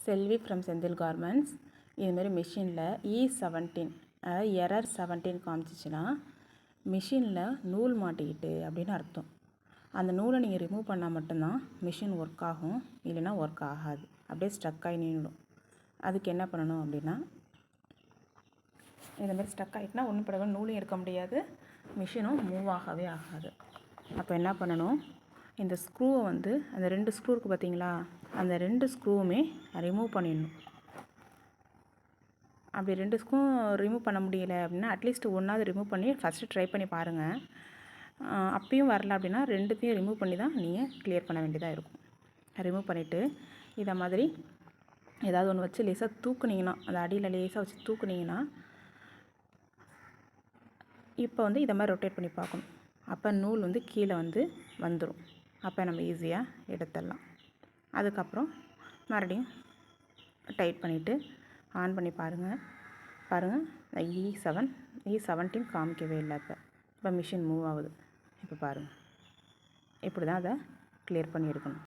Selvi from Senthil garments. இதுமாரி மிஷினில் E17 அதாவது எரர் 17 காமிச்சிச்சின்னா மிஷினில் நூல் மாட்டிக்கிட்டு அப்படின்னு அர்த்தம். அந்த நூலை நீங்கள் ரிமூவ் பண்ணால் மட்டும்தான் மிஷின் ஒர்க் ஆகும், இல்லைன்னா ஒர்க் ஆகாது, அப்படியே ஸ்டக் ஆகி நின்றுடும். அதுக்கு என்ன பண்ணணும் அப்படின்னா, இதுமாதிரி ஸ்டக் ஆகிட்டுனா ஒன்றும் படவே நூலும் எடுக்க முடியாது, மிஷினும் மூவ் ஆகவே ஆகாது. அப்போ என்ன பண்ணணும், இந்த ஸ்க்ரூவை வந்து அந்த 2 ஸ்க்ரூ இருக்குது பார்த்தீங்களா, அந்த 2 ஸ்க்ரூவுமே ரிமூவ் பண்ணிடணும். அப்படி 2 ஸ்க்ரூ ரிமூவ் பண்ண முடியலை அப்படின்னா அட்லீஸ்ட் ஒன்றாவது ரிமூவ் பண்ணி ஃபஸ்ட்டு ட்ரை பண்ணி பாருங்கள். அப்பயும் வரல அப்படின்னா 2த்தையும் ரிமூவ் பண்ணி தான் நீங்கள் கிளியர் பண்ண வேண்டியதாக இருக்கும். ரிமூவ் பண்ணிவிட்டு இதை மாதிரி ஏதாவது ஒன்று வச்சு லேசாக தூக்குனிங்கன்னா, அந்த அடியில் லேசாக வச்சு தூக்குனிங்கன்னா இப்போ வந்து இதை மாதிரி ரொட்டேட் பண்ணி பார்க்கணும். அப்போ நூல் வந்து கீழே வந்து வந்துடும். அப்போ நம்ம ஈஸியாக எடுத்துடலாம். அதுக்கப்புறம் மறுபடியும் டைட் பண்ணிவிட்டு ஆன் பண்ணி பாருங்கள். E17 காமிக்கவே இல்லை. இப்போ மிஷின் மூவ் ஆகுது. இப்போ பாருங்கள், இப்படி தான் அதை கிளியர் பண்ணி எடுக்கணும்.